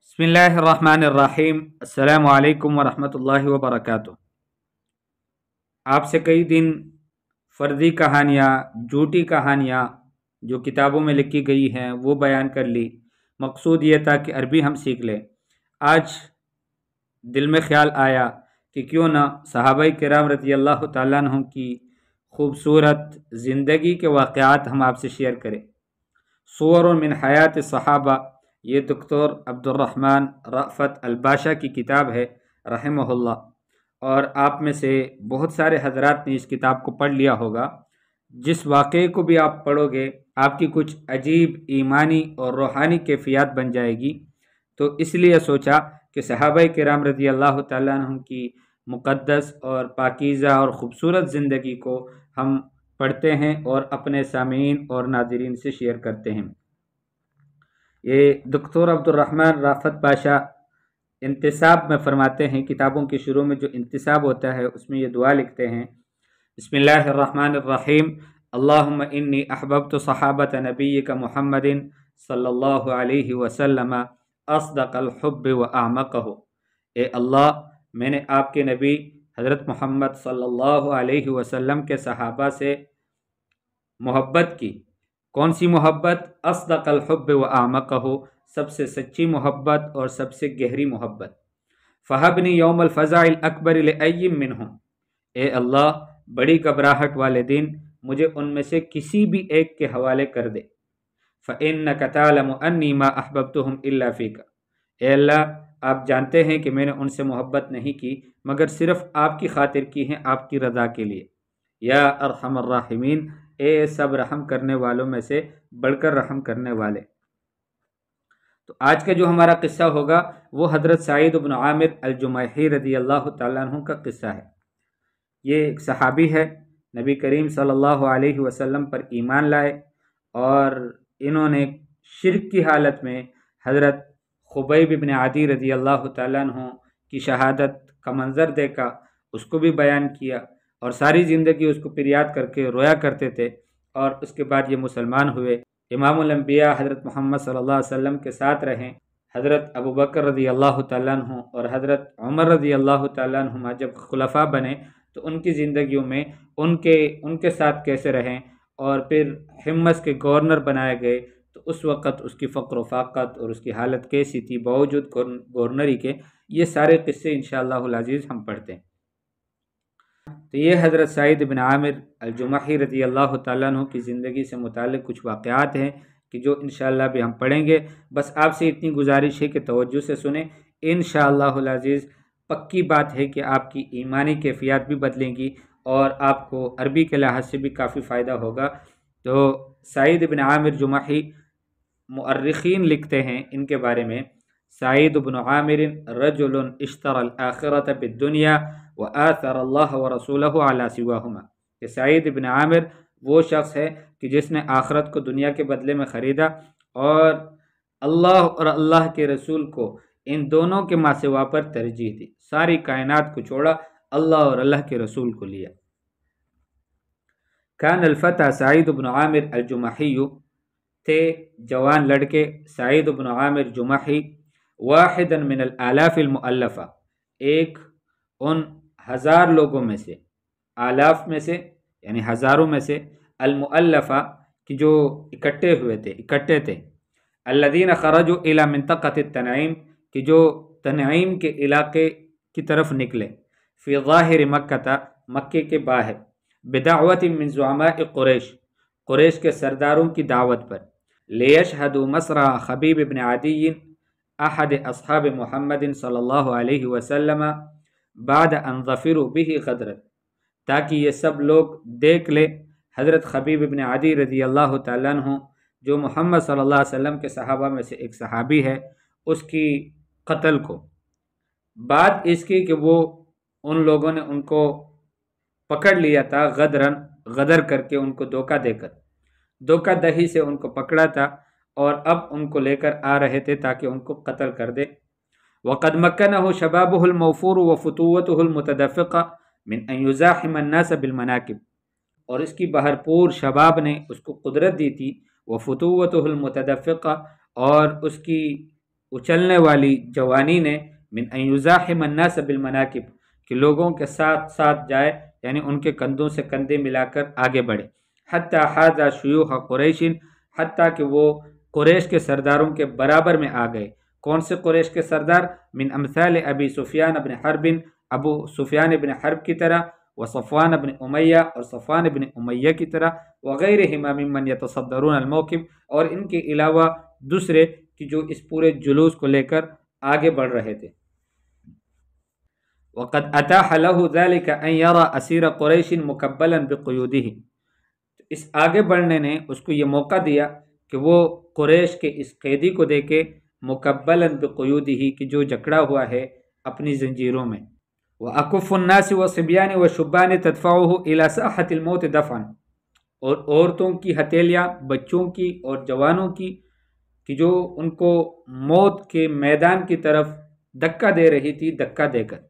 بسم اللہ الرحمن الرحیم۔ السلام علیکم ورحمۃ اللہ وبرکاتہ۔ آپ سے کئی دن فرضی کہانیاں، جھوٹی کہانیاں جو کتابوں میں لکھی گئی ہیں وہ بیان کر لی۔ مقصود یہ تھا کہ عربی ہم سیکھ لیں۔ آج دل میں خیال آیا کہ کیوں نہ صحابہ کرام رضی اللہ تعالیٰ عنہ کی خوبصورت زندگی کے واقعات ہم آپ سے شیئر کریں۔ صور من حیات صحابہ، یہ دکتور عبد الرحمن رأفت الباشا کی کتاب ہے رحمہ اللہ، اور آپ میں سے بہت سارے حضرات نے اس کتاب کو پڑھ لیا ہوگا۔ جس واقعے کو بھی آپ پڑھو گے آپ کی کچھ عجیب ایمانی اور روحانی کیفیات بن جائے گی۔ تو اس لیے سوچا کہ صحابہ کرام رضی اللہ تعالیٰ عنہ کی مقدس اور پاکیزہ اور خوبصورت زندگی کو ہم پڑھتے ہیں اور اپنے سامعین اور ناظرین سے شیئر کرتے ہیں۔ یہ دکتور عبد الرحمن رأفت باشا انتصاب میں فرماتے ہیں، کتابوں کے شروع میں جو انتصاب ہوتا ہے اس میں یہ دعا لکھتے ہیں: بسم اللہ الرحمن الرحیم، اللہم انی احببت صحابت نبیک محمد صلی اللہ علیہ وسلم اصدق الحب و اعمقہ۔ اے اللہ، میں نے آپ کے نبی حضرت محمد صلی اللہ علیہ وسلم کے صحابہ سے محبت کی۔ کون سی محبت؟ اصدق الحب و اعمقہ، سب سے سچی محبت اور سب سے گہری محبت۔ فہبنی یوم الفزع الاکبر لأی منہم، اے اللہ بڑی گھبراہٹ والے دن مجھے ان میں سے کسی بھی ایک کے حوالے کر دے۔ فإنک تعلم انی ما احببتہم الا فیک، اے اللہ آپ جانتے ہیں کہ میں نے ان سے محبت نہیں کی مگر صرف آپ کی خاطر کی ہیں، آپ کی رضا کے لیے۔ یا ارحم الراحمین، اے سب رحم کرنے والوں میں سے بڑھ کر رحم کرنے والے۔ تو آج کا جو ہمارا قصہ ہوگا وہ حضرت سعید بن عامر الجمحی رضی اللہ تعالیٰ عنہ کا قصہ ہے۔ یہ ایک صحابی ہے، نبی کریم صلی اللہ علیہ وسلم پر ایمان لائے اور انہوں نے شرک کی حالت میں حضرت خبیب بن عدی رضی اللہ تعالیٰ عنہ کی شہادت کا منظر دیکھا، اس کو بھی بیان کیا اور ساری زندگی اس کو پھر یاد کر کے رویا کرتے تھے، اور اس کے بعد یہ مسلمان ہوئے۔ امام الانبیاء حضرت محمد صلی اللہ علیہ وسلم کے ساتھ رہیں۔ حضرت ابوبکر رضی اللہ تعالیٰ عنہ اور حضرت عمر رضی اللہ تعالیٰ عنہ جب خلفاء بنے تو ان کی زندگیوں میں ان کے ساتھ کیسے رہیں، اور پھر حمص کے گورنر بنائے گئے تو اس وقت اس کی فقر و فاقت اور اس کی حالت کیسی تھی باوجود گورنری کے، یہ سارے قصے انشاءاللہ العزیز ہم پڑھتے ہیں۔ تو یہ حضرت سعید بن عامر الجمحی رضی اللہ تعالیٰ عنہ کی زندگی سے متعلق کچھ واقعات ہیں کہ جو انشاءاللہ بھی ہم پڑھیں گے۔ بس آپ سے اتنی گزارش ہے کہ توجہ سے سنیں، انشاءاللہ العزیز پکی بات ہے کہ آپ کی ایمانی کیفیات بھی بدلیں گی اور آپ کو عربی کے لحاظ سے بھی کافی فائدہ ہوگا۔ تو سعید بن عامر جمحی، مؤرخین لکھتے ہیں ان کے بارے میں: سعید بن عامر رجل اشترى الآخرة بالدنیا وآثر اللہ ورسولہ علی سواہما، کہ سعید بن عامر وہ شخص ہے کہ جس نے آخرت کو دنیا کے بدلے میں خریدا اور اللہ اور اللہ کے رسول کو ان دونوں کے ما سوا پر ترجیح دی، ساری کائنات کو چھوڑا، اللہ اور اللہ کے رسول کو لیا۔ کان الفتى سعید بن عامر الجمحی، تھے جوان لڑکے سعید بن عامر جمحی، واحدا من الالاف المؤلفہ، ایک ان ہزار لوگوں میں سے، آلاف میں سے یعنی ہزاروں میں سے، المؤلفہ کہ جو اکٹھے تھے، الذین خرجوا الی منطقۃ التنعیم، کہ جو تنعیم کے علاقے کی طرف نکلے، فی ظاہر مکہ، مکے کے باہر، بدعوت من زعماء قریش کے سرداروں کی دعوت پر، لیشہدوا مصرع خبیب بن عدی احد اصحاب محمد صلی اللہ علیہ وسلم بعد ان ظفروا به غدرا، تاکہ یہ سب لوگ دیکھ لے حضرت خبیب بن عدی رضی اللہ تعالیٰ عنہ جو محمد صلی اللہ علیہ وسلم کے صحابہ میں سے ایک صحابی ہے، اس کی قتل کو، بات اس کی کہ وہ ان لوگوں نے ان کو پکڑ لیا تھا، غدر کر کے، ان کو دھوکہ دے کر، دھوکہ دہی سے ان کو پکڑا تھا اور اب ان کو لے کر آ رہے تھے تاکہ ان کو قتل کر دے۔ وقد مكنه شبابه الموفور وفتوته المتدفقة من ان يزاحم الناس بالمناكب، اور اس کی بھرپور شباب نے اس کو قدرت دی تھی، وفتوته المتدفقة، اور اس کی اچلنے والی جوانی نے من ان یزاحم الناس بالمناکب کہ لوگوں کے ساتھ ساتھ جائے، یعنی ان کے کندھوں سے کندھے ملا کر آگے بڑھے، حتی حاذا شیوخ قریش، حتیٰ کہ وہ قریش کے سرداروں کے برابر میں آ گئے۔ کون سے قریش کے سردار؟ من امثال ابی سفیان بن حرب، ابو سفیان بن حرب کی طرح، و صفوان بن امیہ اور صفوان بن امیہ کی طرح، وغیرہما ممن یتصدرون الموقف اور ان کے علاوہ دوسرے کہ جو اس پورے جلوس کو لے کر آگے بڑھ رہے تھے۔ وقد اتاح له ذلك ان يرى اسیر قریش مکبلا بقیودہ، اس آگے بڑھنے نے اس کو یہ موقع دیا کہ وہ قریش کے اس قیدی کو دیکھے مکبلا بقیودہ کہ جو جکڑا ہوا ہے اپنی زنجیروں میں، وَأَكُفُّ النَّاسِ وَصِبْيَانِ وَشُبَّانِ تَدْفَعُهُ إِلَى سَاحَةِ الْمَوْتِ دَفْعًا، اور عورتوں کی ہتھیلیاں، بچوں کی اور جوانوں کی کہ جو ان کو موت کے میدان کی طرف دھکا دے رہی تھی، دھکا دے کر،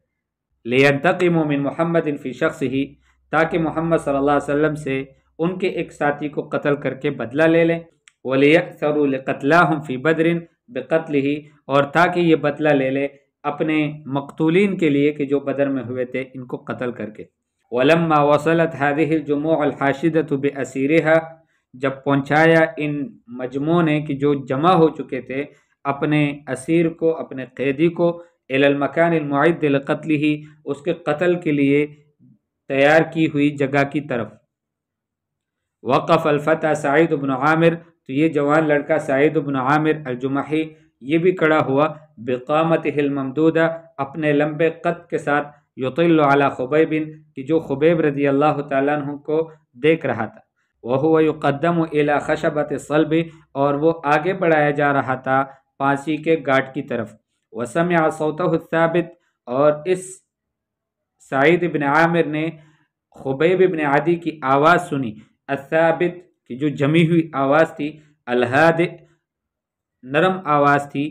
لِيَنْتَقِمُوا مِنْ مُحَمَّدٍ فِي شَخْصِهِ تاکہ محمد صلی اللہ علیہ وسلم سے ان کے ایک ساتھی کو قتل کر کے بدلہ لے لیں، وَلِيَأْثَرُوا لِقَتْلَاهُمْ فِي بَدْرٍ بِقَتْلِهِ اور تاکہ یہ بدلہ لے لے اپنے مقتولین کے لیے کہ جو بدر میں ہوئے تھے ان کو قتل کر کے۔ وَلَمَّا وَصَلَتْ هَذِهِ الْجُمُوعُ الْحَاشِدَةُ بِأَسِيرِهَا جب پہنچایا ان مجموعوں نے کہ جو جمع ہو چکے تھے اپنے اسیر کو، اپنے قیدی کو، إِلَى الْمَكَانِ الْمُعِدِّ لِقَتْلِهِ اس کے قتل کے لیے تیار کی ہوئی جگہ کی طرف، وقف الفتى سعید بن عامر تو یہ جوان لڑکا سعید بن عامر الجمحی یہ بھی کھڑا ہوا، بقامتہ الممدودہ اپنے لمبے قد کے ساتھ، یطل علی خبیب کہ جو خبیب رضی اللہ تعالیٰ عنہ کو دیکھ رہا تھا، وہو یقدم الی خشبۃ الصلب اور وہ آگے بڑھایا جا رہا تھا پانسی کے گاٹ کی طرف، وسمع صوتہ الثابت اور اس سعید بن عامر نے خبیب بن عدی کی آواز سنی، الثابت کہ جو جمی ہوئی آواز تھی، الہادئ نرم آواز تھی،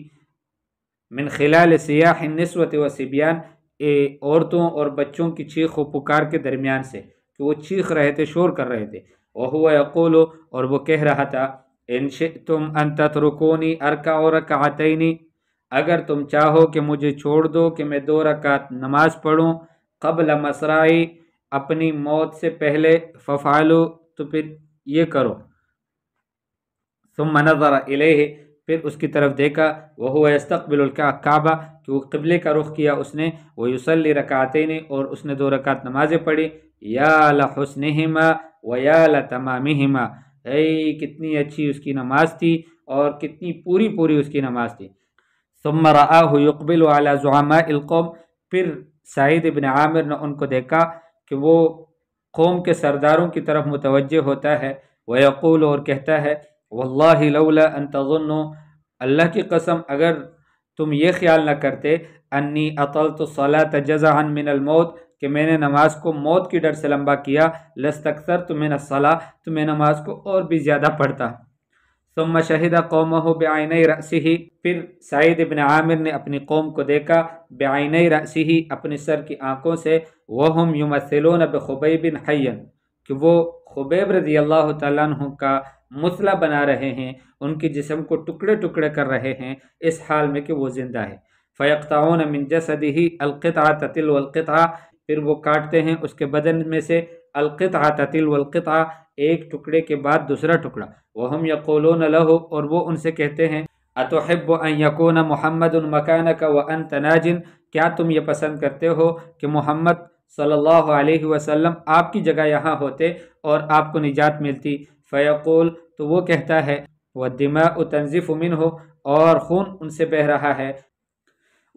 من خلال سیاح النسوۃ والصبیان عورتوں اور بچوں کی چیخ و پکار کے درمیان سے کہ وہ چیخ رہے تھے، شور کر رہے تھے، وہو یقول اور وہ کہہ رہا تھا، ان شئتم ان تترکونی ارکع رکعتین اگر تم چاہو کہ مجھے چھوڑ دو کہ میں 2 رکعت نماز پڑھوں، قبل مصرعی اپنی موت سے پہلے، ففعلوا تو پھر یہ کرو، ثم نظر الیہ پھر اس کی طرف دیکھا، وہو یستقبل الکعبہ کہ وہ قبلے کا رخ کیا اس نے، ویصلی رکعتین اور اس نے 2 رکعت نمازیں پڑھی، یا لحسنہما و یا لتمامہما اے کتنی اچھی اس کی نماز تھی اور کتنی پوری پوری اس کی نماز تھی، ثم رآہ یقبل علی زعماء القوم پھر سعید بن عامر نے ان کو دیکھا کہ وہ قوم کے سرداروں کی طرف متوجہ ہوتا ہے، ویقول اور کہتا ہے، واللہ لولا ان تظنوا اللہ کی قسم اگر تم یہ خیال نہ کرتے، انی اطلت الصلاۃ جزعا من الموت کہ میں نے نماز کو موت کی ڈر سے لمبا کیا، لاستکثرت من الصلاۃ تو میں نماز کو اور بھی زیادہ پڑھتا۔ ثم شہد قومہ بعینی رأسہ پھر سعید بن عامر نے اپنی قوم کو دیکھا، بعینی رأسہ اپنے سر کی آنکھوں سے، وہم یمثلون بخبیب حیا کہ وہ خبیب رضی اللہ تعالیٰ عنہ کا مثلا بنا رہے ہیں، ان کے جسم کو ٹکڑے ٹکڑے کر رہے ہیں اس حال میں کہ وہ زندہ ہے، فیقطعون من جسدہ القطعۃ تلو القطعہ پھر وہ کاٹتے ہیں اس کے بدن میں سے، القطعۃ تلو القطعہ ایک ٹکڑے کے بعد دوسرا ٹکڑا، وہم یقولون لہ اور وہ ان سے کہتے ہیں، اتحب ان یکون محمد مکانک وانت ناج کیا تم یہ پسند کرتے ہو کہ محمد صلی اللہ علیہ وسلم آپ کی جگہ یہاں ہوتے اور آپ کو نجات ملتی، فیقول تو وہ کہتا ہے، والدماء تنزف منہ اور خون ان سے بہہ رہا ہے،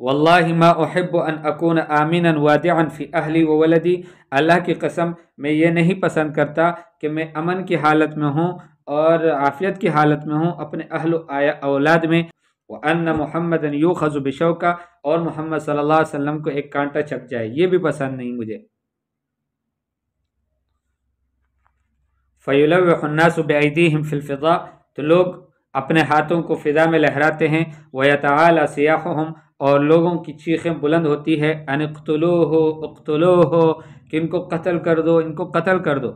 واللہ ما احب ان اکون آمنا وادعا فی اہلی وولدی اللہ کی قسم میں یہ نہیں پسند کرتا کہ میں امن کی حالت میں ہوں اور عافیت کی حالت میں ہوں اپنے اہل و اولاد میں، وان محمد یؤخذ بشوکہ اور محمد صلی اللہ علیہ وسلم کو ایک کانٹا چپ جائے، یہ بھی پسند نہیں مجھے، فیلوح الناس بایدیہم فی الفضاء تو لوگ اپنے ہاتھوں کو فضا میں لہراتے ہیں، ویتعالی صیاحہم اور لوگوں کی چیخیں بلند ہوتی ہے، ان اقتلوہ اقتلوہ کہ ان کو قتل کر دو، ان کو قتل کر دو،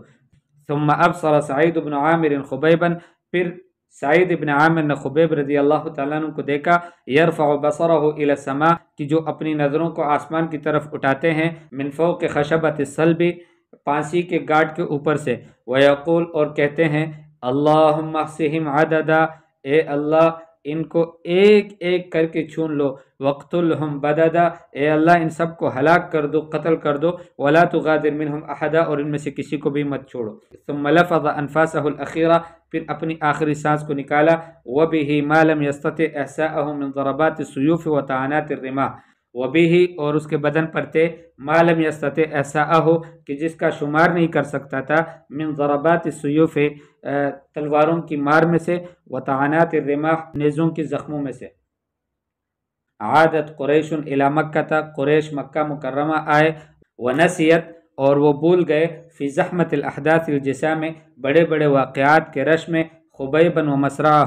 ثم ابصر سعید بن عامر خبیبا پھر سعید ابن عامر نے خبیب رضی اللہ تعالیٰ عنہ کو دیکھا یرفع بصرہ الی السماء کہ جو اپنی نظروں کو آسمان کی طرف اٹھاتے ہیں من فوق خشبۃ الصلب پانسی کے گاٹ کے اوپر سے ویقول اور کہتے ہیں اللہم احصہم عددا اے اللہ ان کو ایک ایک کر کے چھون لو وقتلہم بددا اے اللہ ان سب کو ہلاک کر دو قتل کر دو ولا تغادر منہم احدا اور ان میں سے کسی کو بھی مت چھوڑو ثم لفظ انفاسہ الاخیرہ پھر اپنی آخری سانس کو نکالا وبه ما لم يستطع احصاءه من ضربات السيوف وطعنات الرماح وبه اور اس کے بدن پر تھے ما لم يستطع احصاءه کہ جس کا شمار نہیں کر سکتا تھا من ضربات السيوف تلواروں کی مار میں سے وطعنات الرماح نیزوں کی زخموں میں سے عادت قریش الی مکہ تھا قریش مکہ مکرمہ آئے ونسیت اور وہ بھول گئے فی زحمت الاحداث الجسام بڑے بڑے واقعات کے رش میں خبیبا و مسرعہ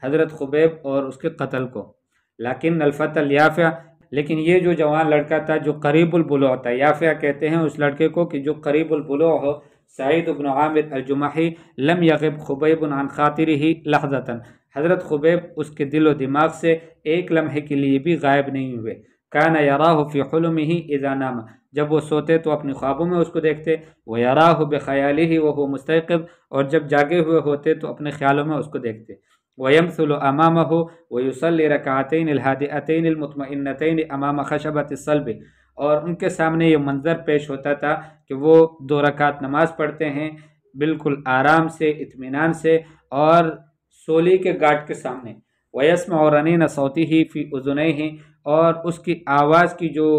حضرت خبیب اور اس کے قتل کو لیکن الفتى الیافع لیکن یہ جو جوان لڑکا تھا جو قریب البلوغ تھا یافع کہتے ہیں اس لڑکے کو کہ جو قریب البلوغ ہو سعید بن عامر الجمحی لم یغب خبیب عن خاطرہ لحظۃ حضرت خبیب اس کے دل و دماغ سے ایک لمحے کے لیے بھی غائب نہیں ہوئے کان یراہ فی حلمہ اذا نام جب وہ سوتے تو اپنی خوابوں میں اس کو دیکھتے ویراہ بخیالہ وہو مستيقظ اور جب جاگے ہوئے ہوتے تو اپنے خیالوں میں اس کو دیکھتے ویمثل امامہ ویصلی رکعتین الہادئتین المطمئنتین امام خشبۃ الصلب اور ان کے سامنے یہ منظر پیش ہوتا تھا کہ وہ 2 رکعت نماز پڑھتے ہیں بالکل آرام سے اطمینان سے اور سولی کے گاٹ کے سامنے ویسمع رنین صوتہ فی اذنیہ اور اس کی آواز کی جو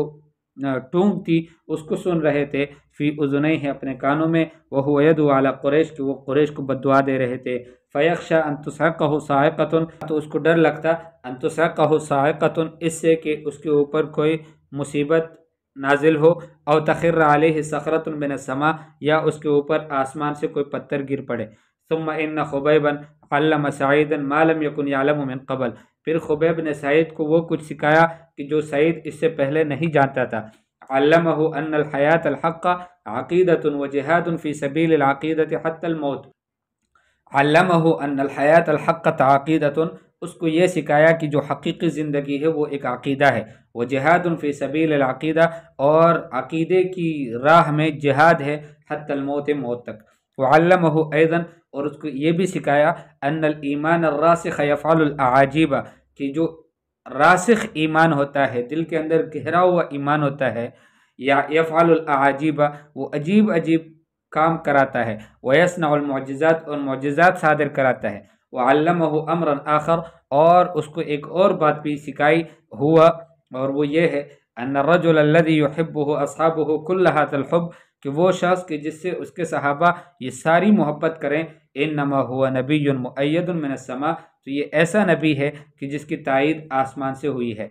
ٹونگ تھی اس کو سن رہے تھے فی اذنیہ اپنے کانوں میں وہو یدعو علی قریش کہ وہ قریش کو بددعا دے رہے تھے فیخشى ان تصعقہ صاعقۃ تو اس کو ڈر لگتا ان تصعقہ صاعقۃ اس سے کہ اس کے اوپر کوئی مصیبت نازل ہو او تخر علیہ صخرۃ من السماء یا اس کے اوپر آسمان سے کوئی پتھر گر پڑے ثم ان خبیبا علم سعیدا ما لم یکن یعلم من قبل پھر خبیب نے سعید کو وہ کچھ سکھایا کہ جو سعید اس سے پہلے نہیں جانتا تھا علمہ ان الحیات الحق عقیدۃ وجہاد فی سبیل العقیدۃ حتی الموت علمہ ان الحیات الحق عقیدۃ اس کو یہ سکھایا کہ جو حقیقی زندگی ہے وہ ایک عقیدہ ہے وجہاد فی سبیل العقیدہ اور عقیدے کی راہ میں جہاد ہے حتی الموت موت تک وعلمہ ایضا اور اس کو یہ بھی سکھایا ان الایمان الراسخ یفعل الاعاجیب کہ جو راسخ ایمان ہوتا ہے دل کے اندر گہرا ہوا ایمان ہوتا ہے یا یفعل الاعاجیب وہ عجیب عجیب کام کراتا ہے ویصنع المعجزات اور معجزات صادر کراتا ہے وعلمہ امرا آخر اور اس کو ایک اور بات بھی سکھائی ہوا اور وہ یہ ہے ان الرجل الذي يحبه اصحابه كل هذا الحب کہ وہ شخص کہ جس سے اس کے صحابہ یہ ساری محبت کریں انما هو نبی مؤید من السماء تو یہ ایسا نبی ہے کہ جس کی تائید آسمان سے ہوئی ہے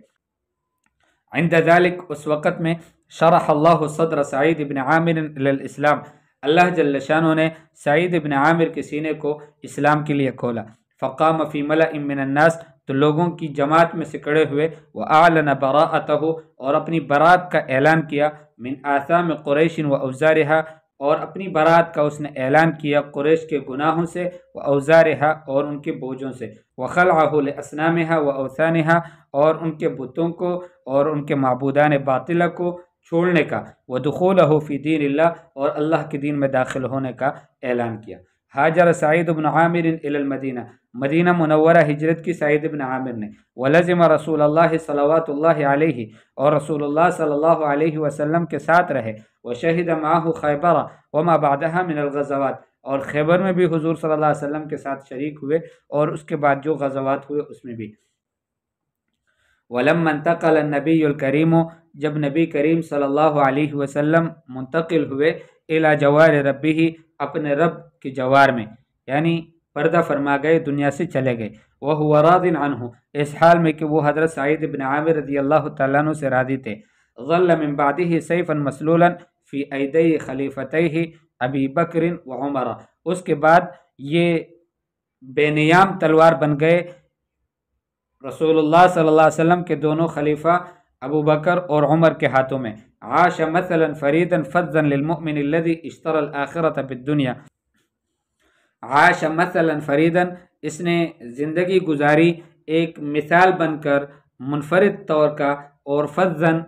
عند ذلك اس وقت میں شرح اللہ صدر سعید بن عامر للاسلام اللہ جل شانہ نے سعید بن عامر کے سینے کو اسلام کے لیے کھولا فقام فی ملأ من الناس تو لوگوں کی جماعت میں سے کھڑے ہوئے وَأَعْلَنَ بَرَاءَتَهُ اور اپنی برات کا اعلان کیا من آثام قریش و اوزارها اور اپنی برات کا اس نے اعلان کیا قریش کے گناہوں سے و اوزارها اور ان کے بوجھوں سے وخلعه لأصنامها و اوثانها اور ان کے بتوں کو اور ان کے معبودان باطلہ کو چھوڑنے کا ودخولہ فی دین اللہ اور اللہ کے دین میں داخل ہونے کا اعلان کیا حاجر سعید بن عامر الی المدینہ مدینہ منورہ ہجرت کی سعید بن عامر نے ولزم رسول اللہ صلوات اللہ علیہ اور رسول اللہ صلی اللہ علیہ وسلم کے ساتھ رہے وشہد معه خیبر وما بعدها من الغزوات اور خیبر میں بھی حضور صلی اللہ علیہ وسلم کے ساتھ شریک ہوئے اور اس کے بعد جو غزوات ہوئے اس میں بھی ولما انتقل النبی الکریم جب نبی کریم صلی اللہ علیہ وسلم منتقل ہوئے الی جوار ربہ اپنے رب کے جوار میں یعنی پردہ فرما گئے دنیا سے چلے گئے وہو راض عنہ اس حال میں کہ وہ حضرت سعید بن عامر رضی اللہ تعالیٰ عنہ سے راضی تھے ظل من بعدہ سیفا مسلولا فی ایدی خلیفتیہ ابی بکر و عمر اس کے بعد یہ بے نیام تلوار بن گئے رسول اللہ صلی اللہ علیہ وسلم کے دونوں خلیفہ ابو بکر اور عمر کے ہاتھوں میں عاش مثلا فریدا فظا للمؤمن الذي اشترى الآخرة بالدنیا عاش مثلا فریدن، اس نے زندگی گزاری ایک مثال بن کر منفرد طور کا، اور فضن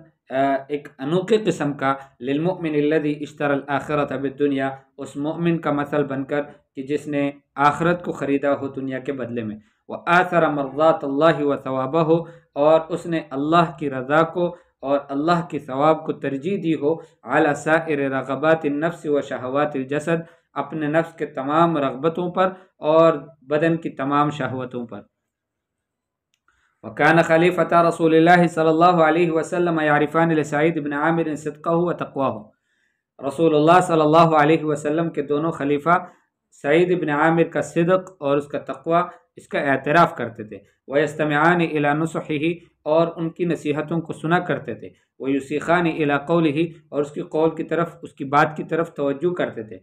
ایک انوکھے قسم کا، للمؤمن الذي اشترى الآخرة بالدنیا، اس مومن کا مثل بن کر کہ جس نے آخرت کو خریدا ہو دنیا کے بدلے میں، وآثر مرضات اللہ و ثوابہ، اور اس نے اللہ کی رضا کو اور اللہ کی ثواب کو ترجیح دی ہو، علی سائر رغبات النفس و شہوات الجسد، اپنے نفس کے تمام رغبتوں پر اور بدن کی تمام شہوتوں پر۔ وكان خلیفۃ رسول اللہ صلی اللہ علیہ وسلم یعرفان لسعید بن عامر صدقہ و تقواہ، رسول اللہ صلی اللہ علیہ وسلم کے دونوں خلیفہ سعید بن عامر کا صدق اور اس کا تقوی، اس کا اعتراف کرتے تھے۔ وَيَسْتَمِعَانِ إِلَى نُصُحِهِ، اور ان کی نصیحتوں کو سنا کرتے تھے۔ وَيُسِيخَانِ إِلَى قَوْلِهِ، اور اس کی قول کی طرف، اس کی بات کی طرف توجہ کرتے تھے۔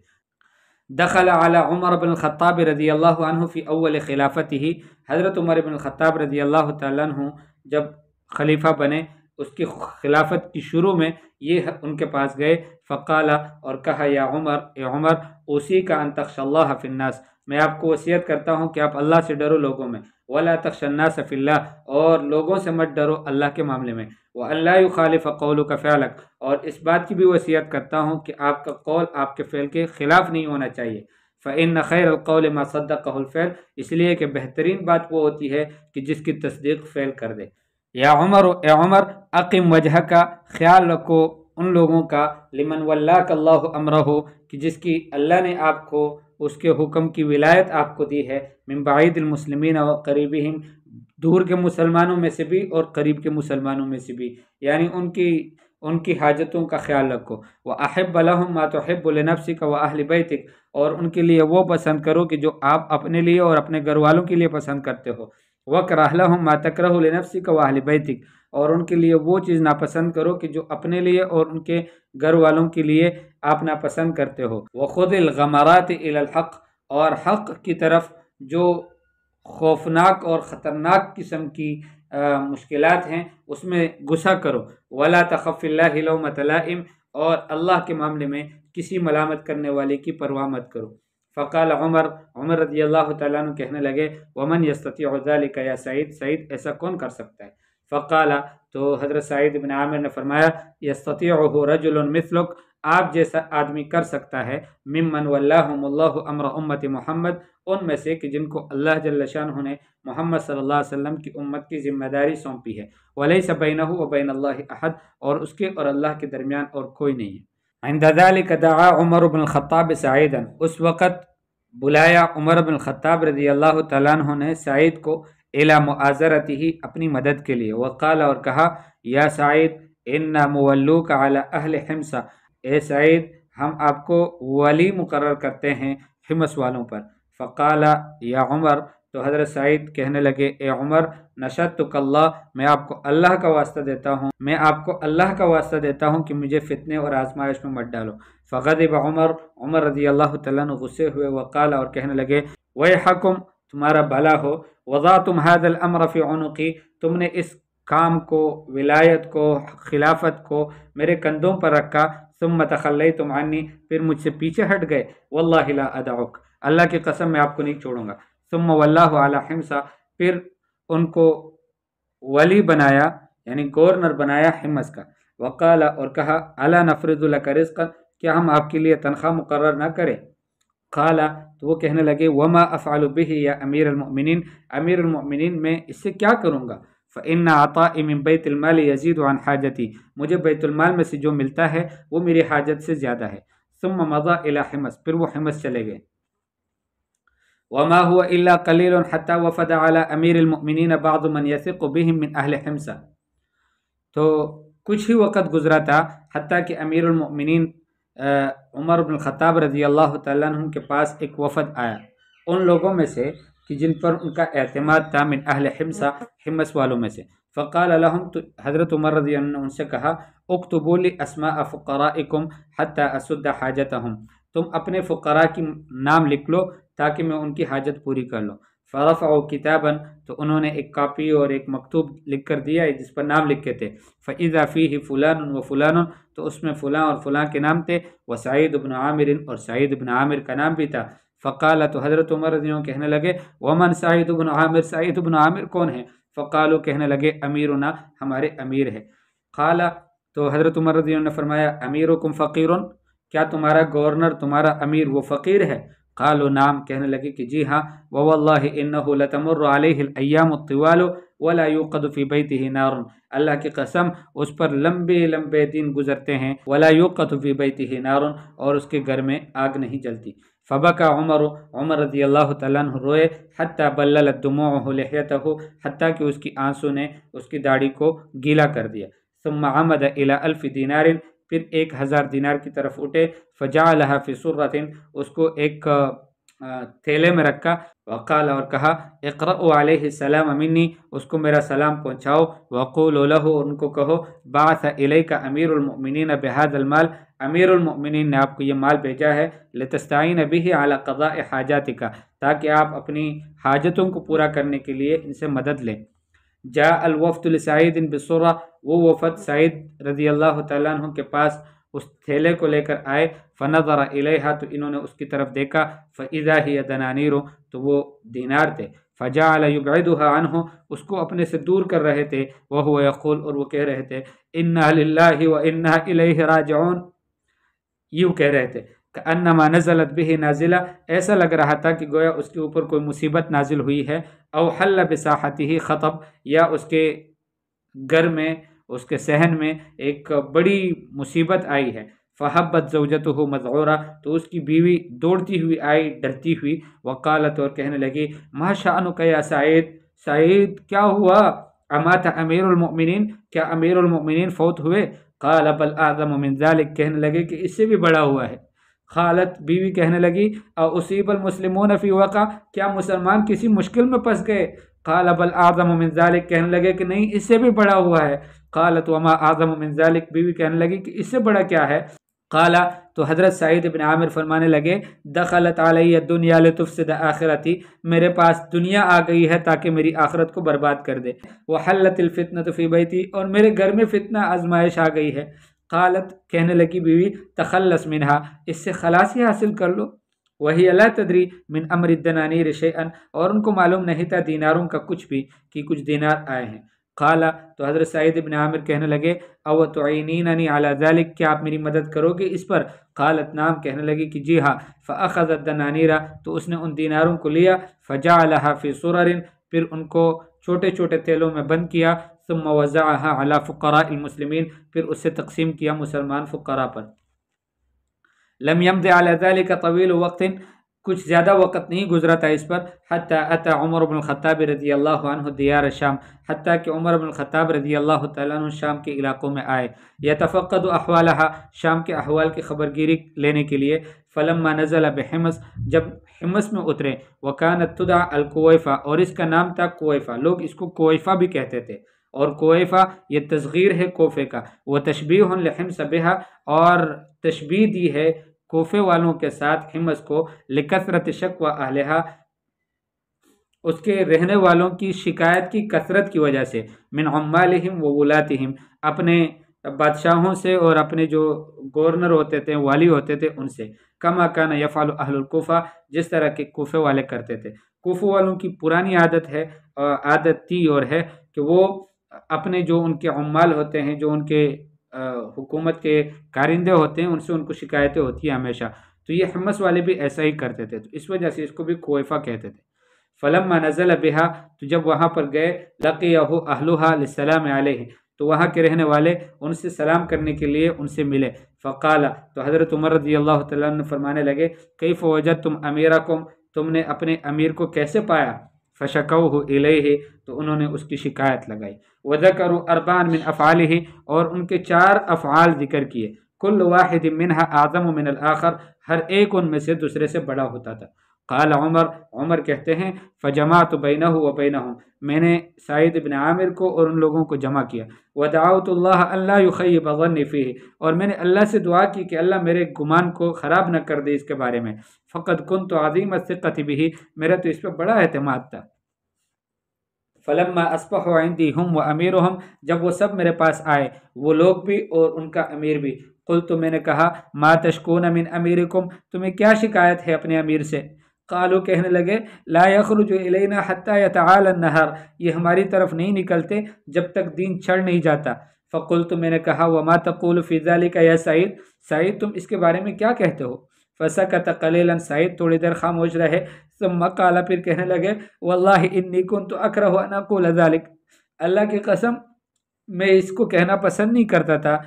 دخل على عمر بن الخطاب رضی اللہ عنہ فی اول خلافتہ، حضرت عمر بن الخطاب رضی اللہ تعالیٰ عنہ جب خلیفہ بنے، اس کی خلافت کی شروع میں یہ ان کے پاس گئے، فقال، اور کہا، یا عمر، اے عمر، اوصیک ان تخشى اللہ فی الناس، میں آپ کو وصیت کرتا ہوں کہ آپ اللہ سے ڈرو لوگوں میں، ولا تخشى الناس فی اللہ، اور لوگوں سے مت ڈرو اللہ کے معاملے میں، وان لا يخالف قولک فعلک، اور اس بات کی بھی وصیت کرتا ہوں کہ آپ کا قول آپ کے فعل کے خلاف نہیں ہونا چاہیے، فإن خیر القول ما صدقہ الفعل، اس لیے کہ بہترین بات وہ ہوتی ہے کہ جس کی تصدیق فعل کر دے۔ یا عمر، اے عمر، اقم وجہ کا، خیال رکھو ان لوگوں کا، لمن ولاک اللہ امرہ، کہ جس کی اللہ نے آپ کو اس کے حکم کی ولایت آپ کو دی ہے، من بعید المسلمین و قریبہم، دور کے مسلمانوں میں سے بھی اور قریب کے مسلمانوں میں سے بھی، یعنی ان کی حاجتوں کا خیال رکھو۔ وَأَحِبَّ لَهُمْ مَا تُحِبُّ لِنَفْسِكَ وَأَهْلِ بَيْتِكَ، اور ان کے لیے وہ پسند کرو کہ جو آپ اپنے لیے اور اپنے گھر والوں کے لیے پسند کرتے ہو۔ وَكْرَهْ لَهُمْ مَا تَكْرَهُ لِنَفْسِكَ وَأَهْلِ بَيْتِكَ، اور ان کے لیے وہ چیز ناپسند کرو کہ جو اپنے لیے اور ان کے گھر والوں کے لیے آپ ناپسند کرتے ہو۔ وَخُذِ الْغَمَرَاتِ إِلَى الْحَقِّ، اور حق کی طرف جو خوفناک اور خطرناک قسم کی مشکلات ہیں اس میں غصہ کرو۔ وَلَا تَخَفْ فِي اللَّهِ لَوْمَةَ لَائِمٍ، اور اللہ کے معاملے میں کسی ملامت کرنے والے کی پرواہ مت کرو۔ فقال عمر رضی اللہ تعالیٰ عنہ کہنے لگے، ومن یستطیع ذلک یا سعید، سعید ایسا کون کر سکتا ہے؟ فقال، تو حضرت سعید بن عامر نے فرمایا، یستطیعہ رجل مثلک، آپ جیسا آدمی کر سکتا ہے، ممن ولاہم اللہ امر امت محمد، ان میں سے کہ جن کو اللہ جل شانہ نے محمد صلی اللہ علیہ وسلم کی امت کی ذمہ داری سونپی ہے، ولیس بینہ وبین اللہ احد، اور اس کے اور اللہ کے درمیان اور کوئی نہیں ہے۔ عند ذلك دعا عمر بن الخطاب سعیدا، اس وقت بلایا عمر بن الخطاب رضی اللہ تعالیٰ عنہ نے سعید کو، الی معاذرتہ، اپنی مدد کے لیے، وقال، اور کہا، یا سعید انا مولوک علی اہل حمص، اے سعید ہم آپ کو ولی مقرر کرتے ہیں حمص والوں پر۔ فقال یا عمر، تو حضرت سعید کہنے لگے، اے عمر، نشدتک اللہ، میں آپ کو اللہ کا واسطہ دیتا ہوں کہ مجھے فتنے اور آزمائش میں مت ڈالو۔ فغضب عمر رضی اللہ تعالیٰ عنہ غصے ہوئے، وقال، اور کہنے لگے، ویحکم، تمہارا بھلا ہو، وضعتم هذا الامر فی عنقی، تم نے اس کام کو، ولایت کو، خلافت کو میرے کندھوں پر رکھا، ثم تخلیتم عنی، پھر مجھ سے پیچھے ہٹ گئے، واللہ لا ادعوک، اللہ کی قسم میں آپ کو نہیں چھوڑوں گا، ثم واللہ علی حمص، پھر ان کو ولی بنایا، یعنی گورنر بنایا حمص کا۔ وقال، اور کہا، الا نفرض لک رزقا، کیا ہم آپ کے لیے تنخواہ مقرر نہ کریں؟ قال، تو وہ کہنے لگے، وما افعل به یا امیر المؤمنین، امیر المؤمنین میں اس سے کیا کروں گا؟ فإن عطائی من بیت المال یزید عن حاجتی، مجھے بیت المال میں سے جو ملتا ہے وہ میری حاجت سے زیادہ ہے۔ ثم مضى الى حمص، پھر وہ حمص چلے گئے۔ وما هو الا قلیل حتى وفد على امیر المؤمنین بعض من یثق بهم من اہل حمص، تو کچھ ہی وقت گزرا تھا حتیٰ کہ امیر المؤمنین عمر بن الخطاب رضی اللہ تعالیٰ عنہ کے پاس ایک وفد آیا، ان لوگوں میں سے کہ جن پر ان کا اعتماد تھا، من اہل حمص، حمص والوں میں سے۔ فقال لهم، تو حضرت عمر رضی اللہ عنہ نے ان سے کہا، اکتبوا لی اسماء فقرائکم حتی اسد حاجتهم، تم اپنے فقراء کی نام لکھ لو تاکہ میں ان کی حاجت پوری کر لوں۔ فرفعوا کتابا، تو انہوں نے ایک کاپی اور ایک مکتوب لکھ کر دیا جس پر نام لکھے تھے۔ فاذا فیہ فلان و فلان، تو اس میں فلاں اور فلاں کے نام تھے، وسعید بن عامر، اور سعید بن عامر کا نام بھی تھا۔ فقال تو حضرت عمر رضی اللہ عنہ کہنے لگے ومن سعید بن عامر، سعید بن عامر کون ہے؟ فقالوا کہنے لگے امیرنا، ہمارے امیر ہے۔ قال تو حضرت عمر رضی اللہ عنہ نے فرمایا امیرکم فقیر، کیا تمہارا گورنر، تمہارا امیر وہ فقیر ہے؟ قالوا نعم، کہنے لگے کہ جی ہاں۔ وواللہ انہ لتمر علیہ الایام الطوال ولا یوقد فی بیتہ نار، اللہ کی قسم اس پر لمبے لمبے دن گزرتے ہیں، ولا یوقد فی بیتہ نار، اور اس کے گھر میں آگ نہیں جلتی۔ فبکا عمر، عمر رضی اللہ تعالیٰ عنہ روئے، حتی بللت دموعہ لحیتہ، حتیٰ کہ اس کی آنسوں نے اس کی داڑھی کو گیلا کر دیا۔ ثم عمد الی 1000 دینار، پھر 1000 دینار کی طرف اٹھے، فجعلها فی سرۃ، اس کو ایک تھیلے میں رکھا، وقال اور کہا اقرأوا علیہ السلام منی، اس کو میرا سلام پہنچاؤ، وقولوا له، اور ان کو کہو بعث الیک امیر المؤمنین بهذا المال، امیر المؤمنین نے آپ کو یہ مال بھیجا ہے، لتستعین به علی قضاء حاجاتک، تاکہ آپ اپنی حاجتوں کو پورا کرنے کے لیے ان سے مدد لیں۔ جاء الوفد لسعید بسرہ، وہ وفد سعید رضی اللہ تعالیٰ عنہ کے پاس اس تھیلے کو لے کر آئے، فنظر الیہا، تو انہوں نے اس کی طرف دیکھا، فاذا ہی دنانیر، تو وہ دینار تھے، فجعل یبعدها عنہ، اس کو اپنے سے دور کر رہے تھے، وہو یقول، اور وہ کہہ رہے تھے انا للہ وانا الیہ راجعون، یوں کہہ رہے تھے کأنما نزلت به نازلہ، ایسا لگ رہا تھا کہ گویا اس کے اوپر کوئی مصیبت نازل ہوئی ہے، او حل بساحتہ خطب، یا اس کے گھر میں، اس کے صحن میں ایک بڑی مصیبت آئی ہے۔ فحبت زوجته مذعورہ، تو اس کی بیوی دوڑتی ہوئی آئی، ڈرتی ہوئی، وقالت، اور کہنے لگی ما شأنک یا سعید، سعید کیا ہوا؟ امات امیر المؤمنین، کیا امیر المؤمنین فوت ہوئے؟ قال بل اعظم من ذلك، کہنے لگے کہ اس سے بھی بڑا ہوا ہے۔ خالت، بیوی کہنے لگی اصیب المسلمون فی وقع، کیا مسلمان کسی مشکل میں پھنس گئے؟ قال بل اعظم من ذلك، کہنے لگے کہ نہیں، اس سے بھی بڑا ہوا ہے۔ قالت وما اعظم من ذلك، بیوی کہنے لگی کہ اس سے بڑا کیا ہے؟ قال، تو حضرت سعید بن عامر فرمانے لگے دخلت علی الدنیا لتفسد آخرتی، میرے پاس دنیا آ گئی ہے تاکہ میری آخرت کو برباد کر دے، وحلت الفتنة فی بیتی، اور میرے گھر میں فتنہ آزمائش آ گئی ہے۔ قالت، کہنے لگی بیوی تخلص منہا، اس سے خلاصی حاصل کر لو۔ وہی لا تدری من امر الدنانیر شیئا، اور ان کو معلوم نہیں تھا دیناروں کا کچھ بھی، کہ کچھ دینار آئے ہیں۔ قال، تو حضرت سعید بن عامر کہنے لگے او تعینیننی علی ذلک، کیا آپ میری مدد کرو گے اس پر؟ قالت نعم، کہنے لگی کہ جی ہاں۔ فاخذ الدنانیر، تو اس نے ان دیناروں کو لیا، فجعلها فی سرر، پھر ان کو چھوٹے چھوٹے تھیلوں میں بند کیا، ثم وزعها علی فقراء المسلمین، پھر اس سے تقسیم کیا مسلمان فقراء پر۔ لم یمض علی ذلک طویل وقت، کچھ زیادہ وقت نہیں گزرا تھا اس پر، حتی اتی عمر بن الخطاب رضی اللہ عنہ دیار شام، حتیٰ کہ عمر بن الخطاب رضی اللہ تعالیٰ عنہ شام کے علاقوں میں آئے، یتفقد احوالها، شام کے احوال کی خبرگیری لینے کے لیے۔ فلما نزل بحمص، جب حمص میں اترے، وکانت تدعى الکویفہ، اور اس کا نام تھا کویفہ، لوگ اس کو کویفہ بھی کہتے تھے، اور کویفہ یہ تصغیر ہے کوفے کا، وہ تشبیہ لحمص بها، اور تشبیہ دی ہے کوفے والوں کے ساتھ حمص کو، لکثرت شکوى اہلہا، اس کے رہنے والوں کی شکایت کی کثرت کی وجہ سے، من عمالہم و ولاتہم، اپنے بادشاہوں سے اور اپنے جو گورنر ہوتے تھے، والی ہوتے تھے، ان سے، کما کان یفعل اہل الکوفہ، جس طرح کے کوفے والے کرتے تھے۔ کوفے والوں کی پرانی عادت تھی اور ہے کہ وہ اپنے جو ان کے عمال ہوتے ہیں، جو ان کے حکومت کے کارندے ہوتے ہیں، ان سے ان کو شکایتیں ہوتی ہیں ہمیشہ، تو یہ حمص والے بھی ایسا ہی کرتے تھے، تو اس وجہ سے اس کو بھی کویفہ کہتے تھے۔ فلما نزل بها، تو جب وہاں پر گئے، لقیہ اہلها للسلام علیہ، تو وہاں کے رہنے والے ان سے سلام کرنے کے لیے ان سے ملے۔ فقال، تو حضرت عمر رضی اللہ تعالیٰ عنہ فرمانے لگے کیف وجدتم امیرکم، تم نے اپنے امیر کو کیسے پایا؟ فشکوہ الیہ، تو انہوں نے اس کی شکایت لگائی۔ وذکروا اربعا من افعالہ، اور ان کے 4 افعال ذکر کیے، کل واحد منہا اعظم من الاخر، ہر ایک ان میں سے دوسرے سے بڑا ہوتا تھا۔ قال عمر، عمر کہتے ہیں فجمعت بینہ و بینہم، میں نے سعید بن عامر کو اور ان لوگوں کو جمع کیا، ودعوت اللہ الا یخیب ظنی فیہ، اور میں نے اللہ سے دعا کی کہ اللہ میرے گمان کو خراب نہ کر دے اس کے بارے میں، فقد کنت عظیم الثقۃ بہ، میرا تو اس پہ بڑا اعتماد تھا۔ فلما اصبحوا عندی ہم و امیرہم، جب وہ سب میرے پاس آئے، وہ لوگ بھی اور ان کا امیر بھی، قلت، میں نے کہا ما تشکون من امیرکم، تمہیں کیا شکایت ہے اپنے امیر سے؟ قالو کہنے لگے لا یخرج الینا حتی یتعالی النہار، یہ ہماری طرف نہیں نکلتے جب تک دین چڑھ نہیں جاتا۔ فقلت میں نے کہا وما تقول فی ذلک یا سعید، سعید تم اس کے بارے میں کیا کہتے ہو؟ فسکت قلیلا، سعید تھوڑی دیر خاموش رہے، ثم قال پھر کہنے لگے واللہ انی کنت اکرہ ان اقول ذلک، اللہ کی قسم میں اس کو کہنا پسند نہیں کرتا تھا،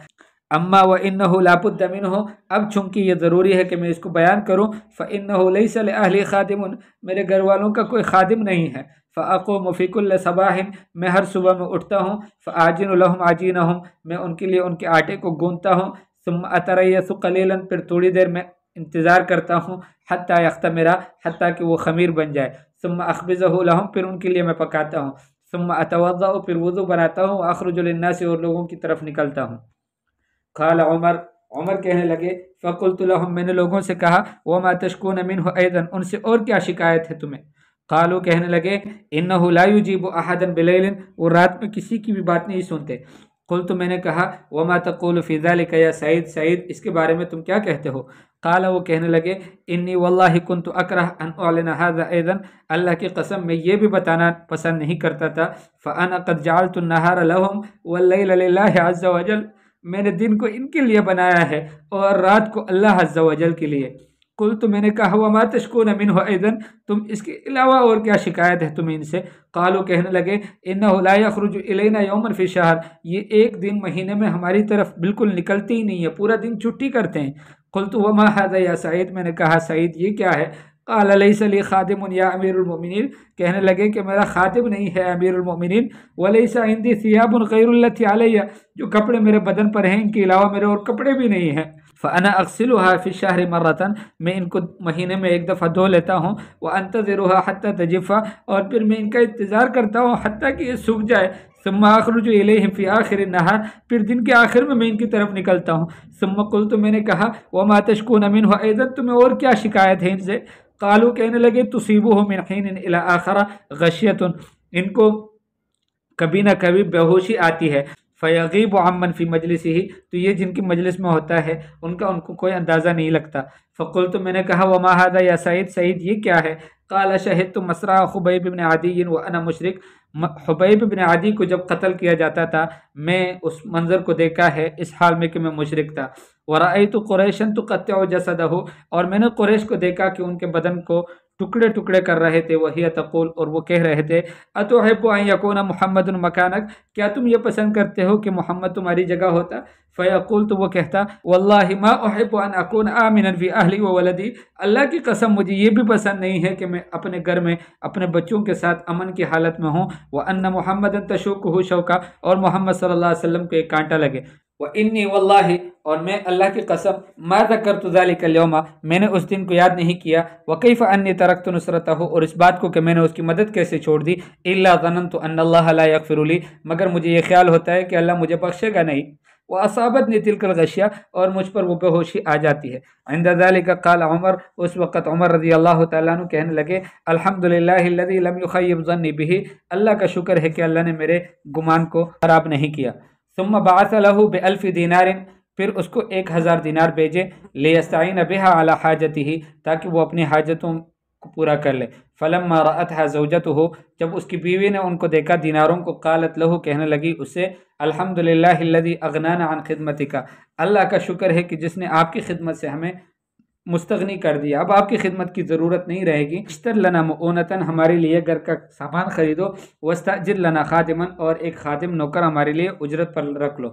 اما وانہ لا بد منہ، اب چونکہ یہ ضروری ہے کہ میں اس کو بیان کروں، فانہ لیس لاہلی خادم، میرے گھر والوں کا کوئی خادم نہیں ہے، فاقوم فی کل صباح، میں ہر صبح میں اٹھتا ہوں، فاعجن لهم عجینہم، میں ان کے لیے ان کے آٹے کو گوندتا ہوں، ثم اتریس قلیلا، پھر تھوڑی دیر میں انتظار کرتا ہوں، حتی یختمرا، حتی کہ وہ خمیر بن جائے، ثم اخبزہ لهم، پھر ان کے لیے میں پکاتا ہوں، ثم اتوضا، پھر وضو بناتا ہوں، اخرج للناس، اور لوگوں کی طرف نکلتا ہوں۔ قال عمر، عمر کہنے لگے فقلت لهم، میں نے لوگوں سے کہا وما تشکون منه ایضا، ان سے اور کیا شکایت ہے تمہیں؟ قالوا، کہنے لگے انه لا يجيب احدا بليل، وہ رات میں کسی کی بھی بات نہیں سنتے۔ قلت، میں نے کہا وما تقول في ذلك یا سعید، سعید اس کے بارے میں تم کیا کہتے ہو؟ قال، وہ کہنے لگے انی واللہ كنت اکرہ ان اعلن هذا ایضا، اللہ کی قسم میں یہ بھی بتانا پسند نہیں کرتا تھا، فانا قد جعلت النهار لهم والليل لله عز وجل، میں نے دن کو ان کے لیے بنایا ہے اور رات کو اللہ عز و جل کے لیے۔ قلت، میں نے کہا وما تشکون منہ ایضا، تم اس کے علاوہ اور کیا شکایت ہے تمہیں ان سے؟ قالوا، کہنے لگے انہ لا یخرج الینا یوما فی شہر، یہ ایک دن مہینے میں ہماری طرف بالکل نکلتے ہی نہیں ہے، پورا دن چھٹی کرتے ہیں۔ قلت وما هذا یا سعید، میں نے کہا سعید یہ کیا ہے؟ قال لیس لی خادم یا امیر المؤمنین، کہنے لگے کہ میرا خادم نہیں ہے امیر المؤمنین، ولیس عندی ثیاب غیر التی علی، جو کپڑے میرے بدن پر ہیں ان کے علاوہ میرے اور کپڑے بھی نہیں ہیں، فانا اغسلها فی الشہر مرۃ، میں ان کو مہینے میں ایک دفعہ دھو لیتا ہوں، وانتظرها حتی تجف، اور پھر میں ان کا انتظار کرتا ہوں حتیٰ کہ یہ سوکھ جائے، ثم اخرج الیہم فی آخر النہار، پھر دن کے آخر میں ان کی طرف نکلتا ہوں۔ ثم قلت، میں نے کہا وما تشکون منہ ایضا، تمہیں اور کیا شکایت ہے ان سے؟ قالوا، کہنے لگے تصیبہ من حین الی آخر غشیۃ، ان کو کبھی نہ کبھی بیہوشی آتی ہے، فیغیب عمن فی مجلسہ، تو یہ جن کی مجلس میں ہوتا ہے ان کو کوئی اندازہ نہیں لگتا۔ فقلت، میں نے کہا وما ھذا یا سعید، سعید یہ کیا ہے؟ قال شہدت مصرع خبیب بن عدی وانا مشرک، حبیب بن عدی کو جب قتل کیا جاتا تھا میں اس منظر کو دیکھا ہے اس حال میں کہ میں مشرک تھا۔ ورأیت قریشا تقطع جسدہ، اور میں نے قریش کو دیکھا کہ ان کے بدن کو ٹکڑے ٹکڑے کر رہے تھے، وہی تقول، اور وہ کہہ رہے تھے اتحب ان یکون محمد مکانک، کیا تم یہ پسند کرتے ہو کہ محمد تمہاری جگہ ہوتا؟ فیقول، تو وہ کہتا واللہ ما احب ان اکون آمنا فی اہلی و ولدی، اللہ کی قسم مجھے یہ بھی پسند نہیں ہے کہ میں اپنے گھر میں اپنے بچوں کے ساتھ امن کی حالت میں ہوں، وان محمد تشوکہ شوکا، اور محمد صلی اللہ علیہ وسلم کو ایک کانٹا لگے، وانی واللہ، اور میں اللہ کی قسم ما ذکرت ذلک اليوم، میں نے اس دن کو یاد نہیں کیا، وکیف انی ترکت نصرتہ، اور اس بات کو کہ میں نے اس کی مدد کیسے چھوڑ دی، الا ظننت ان اللہ لا یغفر لی، مگر مجھے یہ خیال ہوتا ہے کہ اللہ مجھے بخشے گا نہیں، واصابتنی تلک الغشیہ، اور مجھ پر وہ بے ہوشی آ جاتی ہے۔ عند ذلك قال عمر، اس وقت عمر رضی اللہ تعالیٰ عنہ کہنے لگے الحمدللہ الذی لم یخیب ظنی بہ، اللہ کا شکر ہے کہ اللہ نے میرے گمان کو خراب نہیں کیا۔ ثم بعث له ب1000 دینار، پھر اس کو 1000 دینار بھیجے، لیستعین بها علی حاجته، تاکہ وہ اپنی حاجتوں کو پورا کر لے۔ فلما رأتها زوجته، جب اس کی بیوی نے ان کو دیکھا دیناروں کو، قالت له، کہنے لگی اسے الحمدللہ الذی اغنانا عن خدمتک، اللہ کا شکر ہے کہ جس نے آپ کی خدمت سے ہمیں مستغنی کر دیا، اب آپ کی خدمت کی ضرورت نہیں رہے گی۔ اشتر لنا مؤونتن، ہمارے لیے گھر کا سامان خریدو، واستاجر لنا خادما، اور ایک خادم نوکر ہمارے لیے اجرت پر رکھ لو۔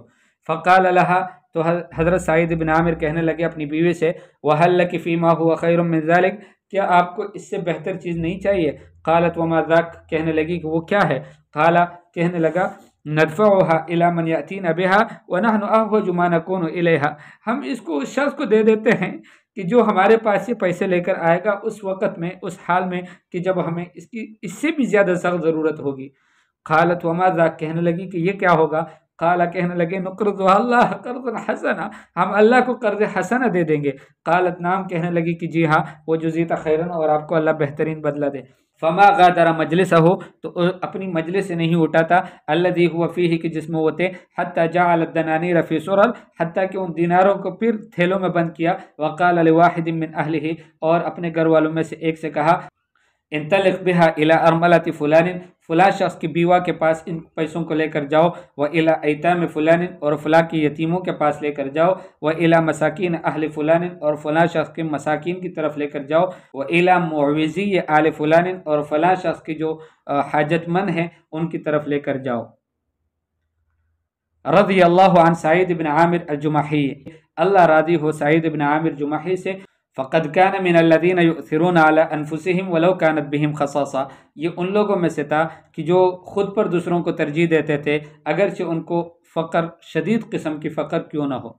فقال لها، تو حضرت سعید بن عامر کہنے لگے اپنی بیوی سے وهل لك فيما هو خير من ذلك، کیا آپ کو اس سے بہتر چیز نہیں چاہیے؟ قالت وما ذاك، کہنے لگی کہ وہ کیا ہے؟ قال، کہنے لگا ندفعها الى من ياتينا بها ونحن احوج ما نكون اليها، ہم اس کو اس شخص کو دے دیتے ہیں کہ جو ہمارے پاس یہ پیسے لے کر آئے گا اس وقت میں، اس حال میں کہ جب ہمیں اس سے بھی زیادہ سخت ضرورت ہوگی۔ قالت وما ذاك، کہنے لگی کہ یہ کیا ہوگا؟ قال، کہنے لگے نقرض اللہ قرضا حسنا، ہم اللہ کو قرض حسنہ دے دیں گے۔ قالت نام، کہنے لگی کہ جی ہاں، وہ جزیتا خیرن، اور آپ کو اللہ بہترین بدلہ دے۔ فما غادر مجلس ہو تو اپنی مجلس سے نہیں اٹھا تھا، الذی هو فیہ کہ جس میں وہ تھے، حتی جعل الدنانیر فی سرر حتیٰ کہ ان دیناروں کو پھر تھیلوں میں بند کیا، وقال لواحد من اہلہ اور اپنے گھر والوں میں سے ایک سے کہا، انطلق بها الى ارملۃ فلان فلاں شخص کی بیوہ کے پاس ان پیسوں کو لے کر جاؤ، والى ایتام فلان اور فلاں کی یتیموں کے پاس لے کر جاؤ، والى مساکین اہل فلان اور فلاں شخص کے مساکین کی طرف لے کر جاؤ، والى معوزی آل فلان اور فلاں شخص کی جو حاجت مند ہیں ان کی طرف لے کر جاؤ۔ رضی اللہ عن سعید بن عامر الجمحی، اللہ راضی ہو سعید بن عامر جمحی سے، فقد كان من الذين يؤثرون على انفسهم ولو كانت بهم خصاصہ، یہ ان لوگوں میں سے تھا کہ جو خود پر دوسروں کو ترجیح دیتے تھے اگرچہ ان کو فقر شدید قسم کی فقر کیوں نہ ہو۔